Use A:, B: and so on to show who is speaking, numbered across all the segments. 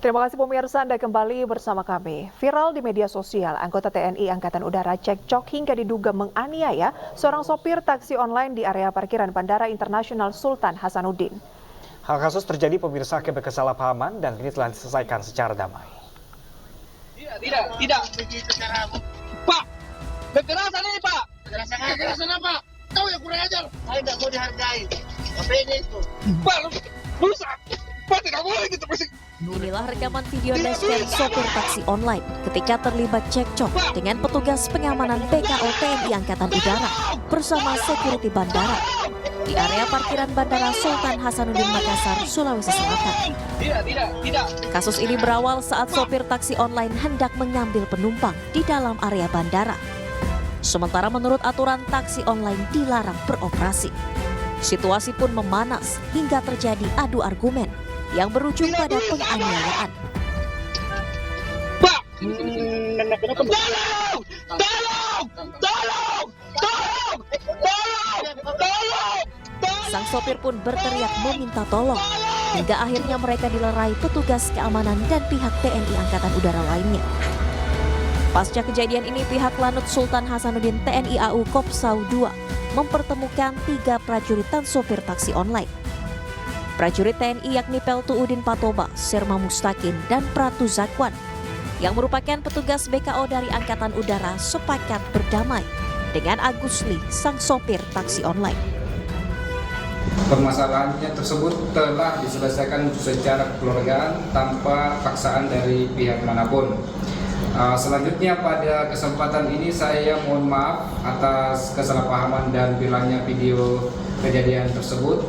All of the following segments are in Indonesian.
A: Terima kasih pemirsa, Anda kembali bersama kami. Viral di media sosial, anggota TNI Angkatan Udara cekcok hingga diduga menganiaya seorang sopir taksi online di area parkiran Bandara Internasional Sultan Hasanuddin.
B: Hal kasus terjadi pemirsa akibat kesalahpahaman dan kini telah diselesaikan secara damai.
C: Tidak. Pak, kekerasan ini Pak. Kekerasan apa? Kau yang kurang ajar. Saya tidak mau dihargai. Apa ini itu? Pak, lu Pak, tidak boleh gitu bersih.
D: Inilah rekaman video dashcam sopir taksi online ketika terlibat cekcok dengan petugas pengamanan BKO TNI Angkatan Udara bersama security bandara di area parkiran Bandara Sultan Hasanuddin Makassar, Sulawesi Selatan.
C: Tidak.
D: Kasus ini berawal saat sopir taksi online hendak mengambil penumpang di dalam area bandara. Sementara menurut aturan taksi online dilarang beroperasi. Situasi pun memanas hingga terjadi adu argumen yang berujung pada penganiayaan.
C: Pak! Tolong!
D: Sang sopir pun berteriak meminta tolong, hingga akhirnya mereka dilerai petugas keamanan dan pihak TNI Angkatan Udara lainnya. Pasca kejadian ini, pihak Lanut Sultan Hasanuddin TNI AU Kopsau II mempertemukan 3 prajurit dan sopir taksi online. Prajurit TNI yakni Peltu Udin Patoba, Serma Mustakin, dan Pratu Zakwan yang merupakan petugas BKO dari Angkatan Udara sepakat berdamai dengan Agus Lee, sang sopir taksi online.
E: Permasalahannya tersebut telah diselesaikan secara kekeluargaan tanpa paksaan dari pihak manapun. Selanjutnya pada kesempatan ini saya mohon maaf atas kesalahpahaman dan viralnya video kejadian tersebut.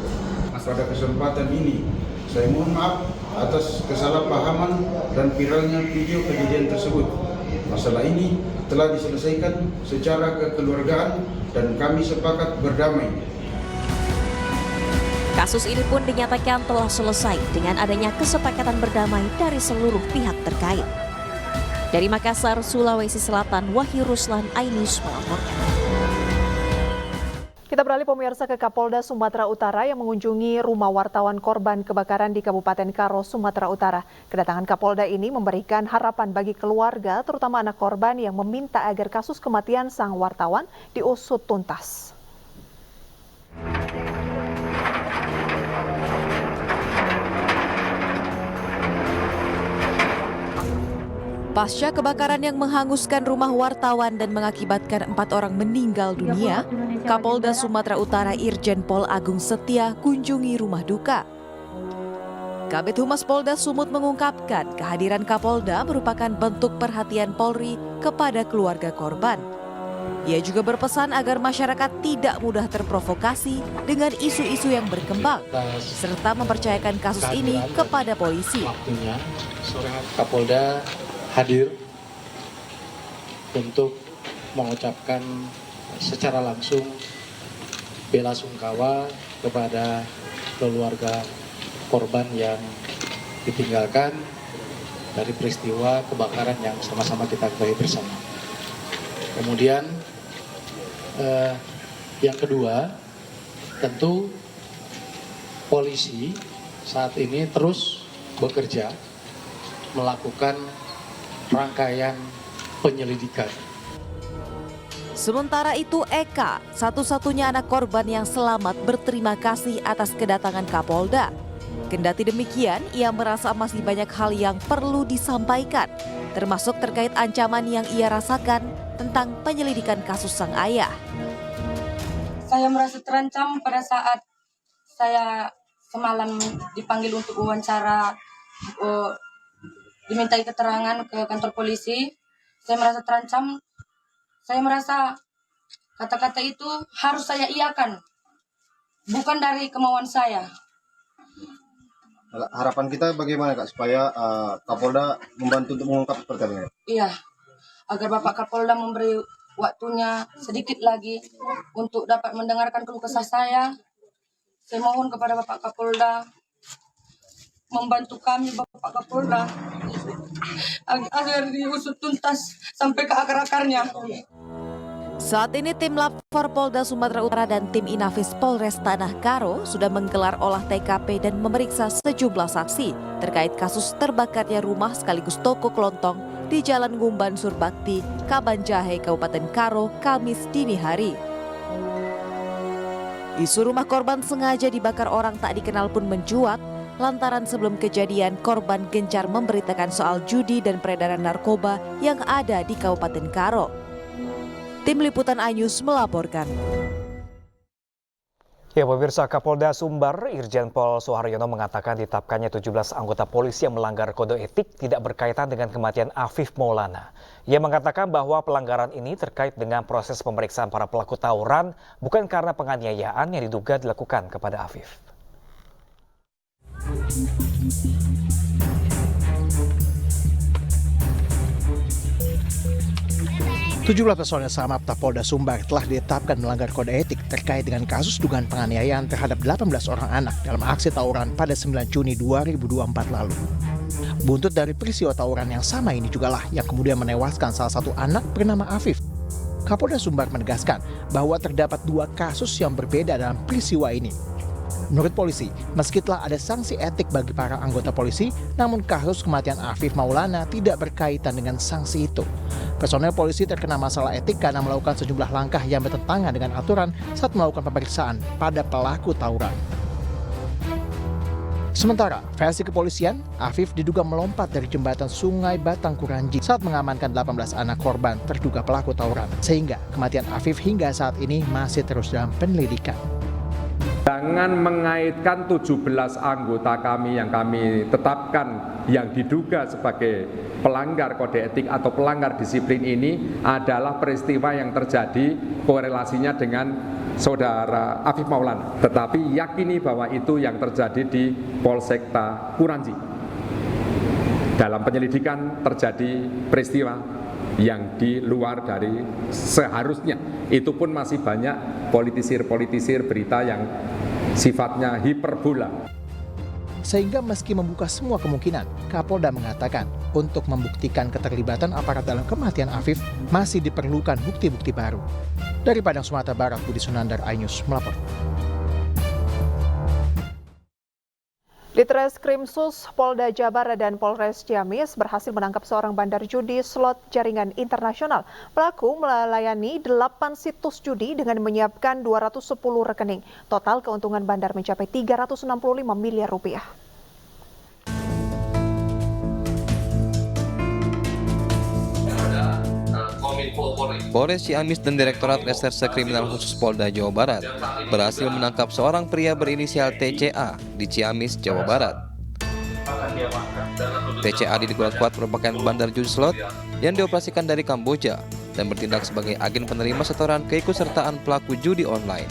F: Pada kesempatan ini, saya mohon maaf atas kesalahpahaman dan viralnya video kejadian tersebut. Masalah ini telah diselesaikan secara kekeluargaan dan kami sepakat berdamai.
D: Kasus ini pun dinyatakan telah selesai dengan adanya kesepakatan berdamai dari seluruh pihak terkait. Dari Makassar, Sulawesi Selatan, Wahyu Ruslan, iNews melaporkan.
A: Kita beralih pemirsa ke Kapolda Sumatera Utara yang mengunjungi rumah wartawan korban kebakaran di Kabupaten Karo, Sumatera Utara. Kedatangan Kapolda ini memberikan harapan bagi keluarga, terutama anak korban yang meminta agar kasus kematian sang wartawan diusut tuntas.
G: Pasca kebakaran yang menghanguskan rumah wartawan dan mengakibatkan 4 orang meninggal dunia, Kapolda Sumatera Utara Irjen Pol Agung Setia kunjungi rumah duka. Kabid Humas Polda Sumut mengungkapkan kehadiran Kapolda merupakan bentuk perhatian Polri kepada keluarga korban. Ia juga berpesan agar masyarakat tidak mudah terprovokasi dengan isu-isu yang berkembang, serta mempercayakan kasus ini kepada polisi.
H: Kapolda hadir untuk mengucapkan secara langsung bela sungkawa kepada keluarga korban yang ditinggalkan dari peristiwa kebakaran yang sama-sama kita ketahui bersama. Kemudian yang kedua, tentu polisi saat ini terus bekerja melakukan rangkaian penyelidikan.
G: Sementara itu Eka, satu-satunya anak korban yang selamat, berterima kasih atas kedatangan Kapolda. Kendati demikian, ia merasa masih banyak hal yang perlu disampaikan, termasuk terkait ancaman yang ia rasakan tentang penyelidikan kasus sang ayah.
I: Saya merasa terancam pada saat saya semalam dipanggil untuk wawancara, dimintai keterangan ke kantor polisi. Saya merasa terancam. Saya merasa kata-kata itu harus saya iakan, bukan dari kemauan saya.
J: Harapan kita bagaimana Kak supaya Kapolda membantu untuk mengungkap seperti ini?
I: Iya, agar Bapak Kapolda memberi waktunya sedikit lagi untuk dapat mendengarkan keluh kesah saya. Saya mohon kepada Bapak Kapolda membantu kami, Bapak Kapolda, agar diusut tuntas sampai ke akar-akarnya.
G: Saat ini tim Lapor Polda Sumatera Utara dan tim Inafis Polres Tanah Karo sudah menggelar olah TKP dan memeriksa sejumlah saksi terkait kasus terbakarnya rumah sekaligus toko kelontong di Jalan Ngumban Surbakti, Kabanjahe, Kabupaten Karo, Kamis dini hari. Isu rumah korban sengaja dibakar orang tak dikenal pun mencuat lantaran sebelum kejadian korban gencar memberitakan soal judi dan peredaran narkoba yang ada di Kabupaten Karo. Tim Liputan iNews melaporkan.
B: Ya, pemirsa, Kapolda Sumbar Irjen Pol Suharyono mengatakan ditetapkannya 17 anggota polisi yang melanggar kode etik tidak berkaitan dengan kematian Afif Maulana. Ia mengatakan bahwa pelanggaran ini terkait dengan proses pemeriksaan para pelaku tawuran, bukan karena penganiayaan yang diduga dilakukan kepada Afif.
K: 17 personel Samapta Polda Sumbar telah ditetapkan melanggar kode etik terkait dengan kasus dugaan penganiayaan terhadap 18 orang anak dalam aksi tawuran pada 9 Juni 2024 lalu. Buntut dari peristiwa tawuran yang sama ini jugalah yang kemudian menewaskan salah satu anak bernama Afif. Kapolda Sumbar menegaskan bahwa terdapat 2 kasus yang berbeda dalam peristiwa ini. Menurut polisi, meski telah ada sanksi etik bagi para anggota polisi, namun kasus kematian Afif Maulana tidak berkaitan dengan sanksi itu. Personel polisi terkena masalah etik karena melakukan sejumlah langkah yang bertentangan dengan aturan saat melakukan pemeriksaan pada pelaku tawuran. Sementara, versi kepolisian, Afif diduga melompat dari jembatan Sungai Batang Kuranji saat mengamankan 18 anak korban terduga pelaku tawuran, sehingga kematian Afif hingga saat ini masih terus dalam penyelidikan.
L: Jangan mengaitkan 17 anggota kami yang kami tetapkan yang diduga sebagai pelanggar kode etik atau pelanggar disiplin ini adalah peristiwa yang terjadi korelasinya dengan saudara Afif Maulana. Tetapi yakini bahwa itu yang terjadi di Polsekta Kuranji. Dalam penyelidikan terjadi peristiwa yang di luar dari seharusnya. Itu pun masih banyak politisir-politisir berita yang sifatnya hiperbola.
K: Sehingga meski membuka semua kemungkinan, Kapolda mengatakan untuk membuktikan keterlibatan aparat dalam kematian Afif masih diperlukan bukti-bukti baru. Dari Padang, Sumatera Barat, Budi Sunandar, iNews melapor.
A: Ditreskrimsus Polda Jabar dan Polres Ciamis berhasil menangkap seorang bandar judi slot jaringan internasional. Pelaku melayani 8 situs judi dengan menyiapkan 210 rekening. Total keuntungan bandar mencapai 365 miliar rupiah.
M: Polres Ciamis dan Direktorat Reserse Kriminal Khusus Polda Jawa Barat berhasil menangkap seorang pria berinisial TCA di Ciamis, Jawa Barat. TCA diduga kuat merupakan bandar judi slot yang dioperasikan dari Kamboja dan bertindak sebagai agen penerima setoran keikutsertaan pelaku judi online.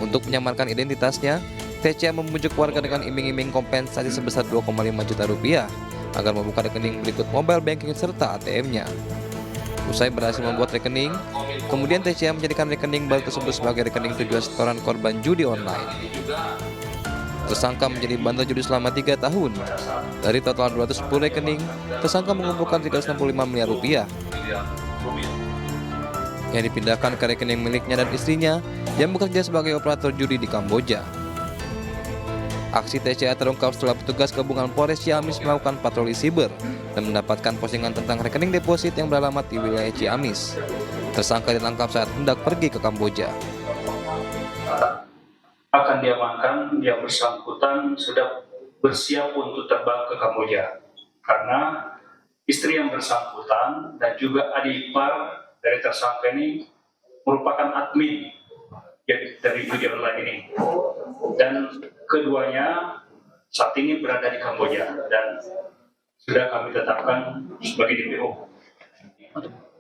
M: Untuk menyamarkan identitasnya, TCA membujuk warga dengan iming-iming kompensasi sebesar 2,5 juta rupiah agar membuka rekening berikut mobile banking serta ATM-nya. Usai berhasil membuat rekening, kemudian TCA menjadikan rekening baru tersebut sebagai rekening tujuan setoran korban judi online. Tersangka menjadi bandar judi selama 3 tahun. Dari total 210 rekening, tersangka mengumpulkan 365 miliar rupiah yang dipindahkan ke rekening miliknya dan istrinya yang bekerja sebagai operator judi di Kamboja. Aksi TCA terungkap setelah petugas gabungan Polres Ciamis melakukan patroli siber dan mendapatkan postingan tentang rekening deposit yang beralamat di wilayah Ciamis. Tersangka ditangkap saat hendak pergi ke Kamboja.
N: Akan diamankan, yang bersangkutan sudah bersiap untuk terbang ke Kamboja karena istri yang bersangkutan dan juga adik ipar dari tersangka ini merupakan admin dari judi online ini, dan keduanya saat ini berada di Kamboja dan sudah kami tetapkan sebagai DPO.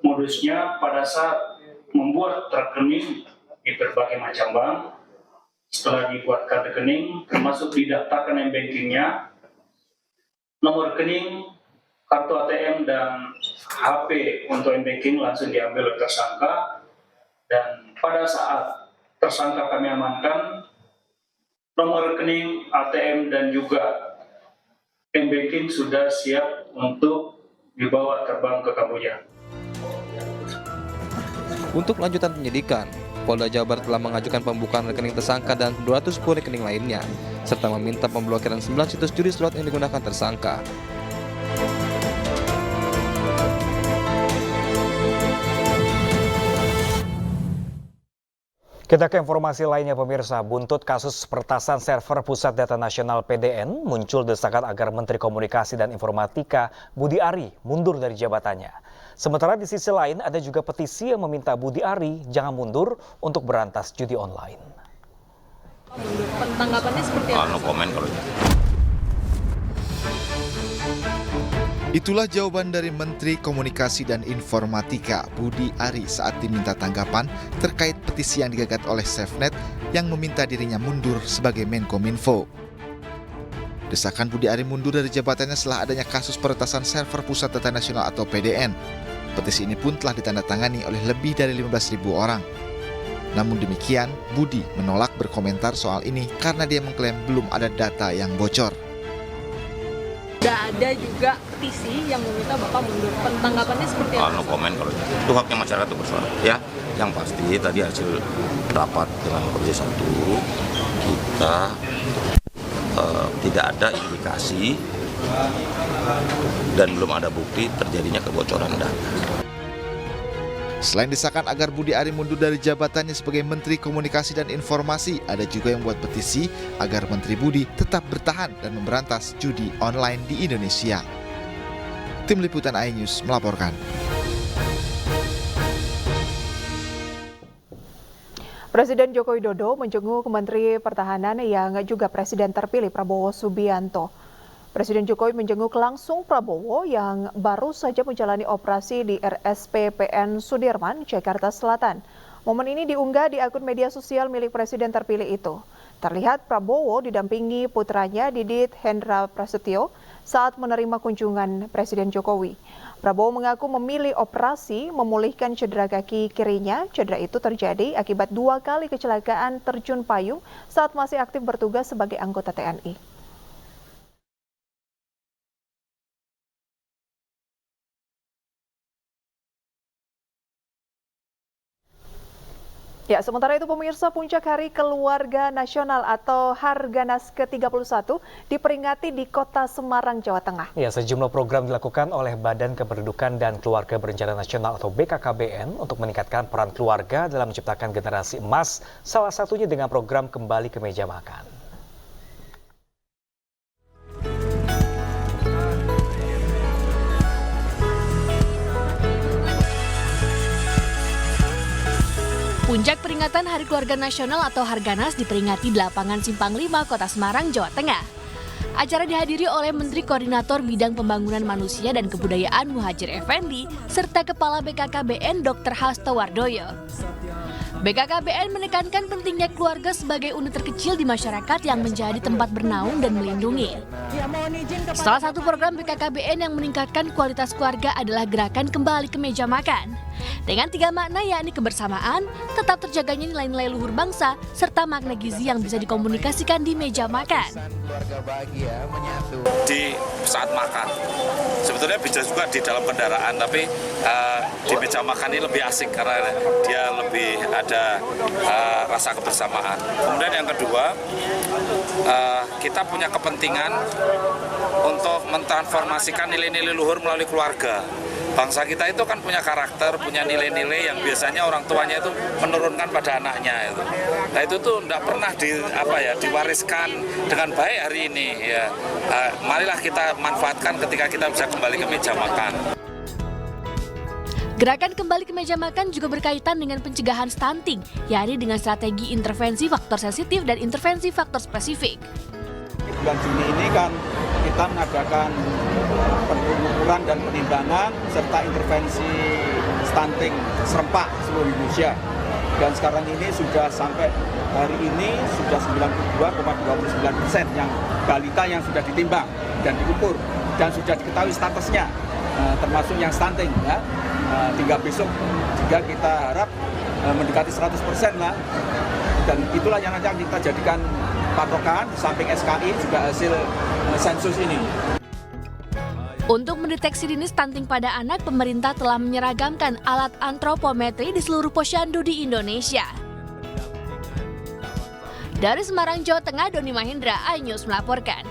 N: Modusnya pada saat membuat rekening di berbagai macam bank, setelah dibuatkan rekening termasuk didaftarkan m-bankingnya, nomor rekening, kartu ATM dan HP untuk m-banking langsung diambil oleh tersangka, dan pada saat tersangka kami amankan, nomor rekening, ATM dan juga m-banking sudah siap untuk dibawa terbang ke Kamboja.
M: Untuk lanjutan penyidikan, Polda Jawa Barat telah mengajukan pembukaan rekening tersangka dan 210 rekening lainnya, serta meminta pemblokiran 9 situs judi slot yang digunakan tersangka.
B: Kita ke informasi lainnya pemirsa, buntut kasus peretasan server Pusat Data Nasional PDN, muncul desakan agar Menteri Komunikasi dan Informatika Budi Ari mundur dari jabatannya. Sementara di sisi lain ada juga petisi yang meminta Budi Ari jangan mundur untuk berantas judi online.
O: Tanggapannya seperti apa?
P: No comment kalau itu.
Q: Itulah jawaban dari Menteri Komunikasi dan Informatika Budi Ari saat diminta tanggapan terkait petisi yang digagas oleh SafeNet yang meminta dirinya mundur sebagai Menkominfo. Desakan Budi Ari mundur dari jabatannya setelah adanya kasus peretasan server Pusat Data Nasional atau PDN. Petisi ini pun telah ditandatangani oleh lebih dari 15.000 orang. Namun demikian, Budi menolak berkomentar soal ini karena dia mengklaim belum ada data yang bocor.
O: Sudah ada juga petisi yang meminta Bapak mundur. Tanggapannya seperti apa?
P: No comment kalau itu. Itu haknya masyarakat untuk bersuara. Ya, yang pasti tadi hasil rapat dengan Komisi 1 kita tidak ada indikasi dan belum ada bukti terjadinya kebocoran data.
Q: Selain desakan agar Budi Ari mundur dari jabatannya sebagai Menteri Komunikasi dan Informasi, ada juga yang membuat petisi agar Menteri Budi tetap bertahan dan memberantas judi online di Indonesia. Tim Liputan iNews melaporkan.
A: Presiden Joko Widodo menjenguk Menteri Pertahanan yang juga Presiden terpilih Prabowo Subianto. Presiden Jokowi menjenguk langsung Prabowo yang baru saja menjalani operasi di RSPPN Sudirman, Jakarta Selatan. Momen ini diunggah di akun media sosial milik Presiden terpilih itu. Terlihat Prabowo didampingi putranya Didit Hendra Prasetyo saat menerima kunjungan Presiden Jokowi. Prabowo mengaku memilih operasi memulihkan cedera kaki kirinya. Cedera itu terjadi akibat 2 kali kecelakaan terjun payung saat masih aktif bertugas sebagai anggota TNI. Ya, sementara itu pemirsa, puncak Hari Keluarga Nasional atau Harganas ke-31 diperingati di Kota Semarang, Jawa Tengah.
B: Ya, sejumlah program dilakukan oleh Badan Kependudukan dan Keluarga Berencana Nasional atau BKKBN untuk meningkatkan peran keluarga dalam menciptakan generasi emas, salah satunya dengan program Kembali ke Meja Makan.
R: Puncak peringatan Hari Keluarga Nasional atau Harganas diperingati di lapangan Simpang 5, Kota Semarang, Jawa Tengah. Acara dihadiri oleh Menteri Koordinator Bidang Pembangunan Manusia dan Kebudayaan Muhadjir Effendi serta Kepala BKKBN Dr. Hasto Wardoyo. BKKBN menekankan pentingnya keluarga sebagai unit terkecil di masyarakat yang menjadi tempat bernaung dan melindungi. Salah satu program BKKBN yang meningkatkan kualitas keluarga adalah gerakan Kembali ke Meja Makan. Dengan 3 makna yakni kebersamaan, tetap terjaganya nilai-nilai luhur bangsa, serta makna gizi yang bisa dikomunikasikan di meja makan.
S: Di saat makan, sebetulnya bisa juga di dalam kendaraan, tapi di meja makan ini lebih asik karena dia lebih ada rasa kebersamaan. Kemudian yang kedua, kita punya kepentingan untuk mentransformasikan nilai-nilai luhur melalui keluarga. Bangsa kita itu kan punya karakter, punya nilai-nilai yang biasanya orang tuanya itu menurunkan pada anaknya itu. Nah itu tuh tidak pernah diwariskan dengan baik hari ini. Ya, marilah kita manfaatkan ketika kita bisa kembali ke meja makan.
R: Gerakan Kembali ke Meja Makan juga berkaitan dengan pencegahan stunting, yakni dengan strategi intervensi faktor sensitif dan intervensi faktor spesifik.
T: Bulan Juni ini kan kita mengadakan pengukuran dan penimbangan serta intervensi stunting serempak seluruh Indonesia. Dan sekarang ini sudah sampai hari ini sudah 92,29% yang balita yang sudah ditimbang dan diukur dan sudah diketahui statusnya, termasuk yang stunting ya. Tinggal besok juga kita harap mendekati 100% lah. Dan itulah yang nanti akan kita jadikan patokan, samping SKI juga hasil sensus ini.
R: Untuk mendeteksi dini stunting pada anak, pemerintah telah menyeragamkan alat antropometri di seluruh posyandu di Indonesia. Dari Semarang, Jawa Tengah, Doni Mahendra, iNews melaporkan.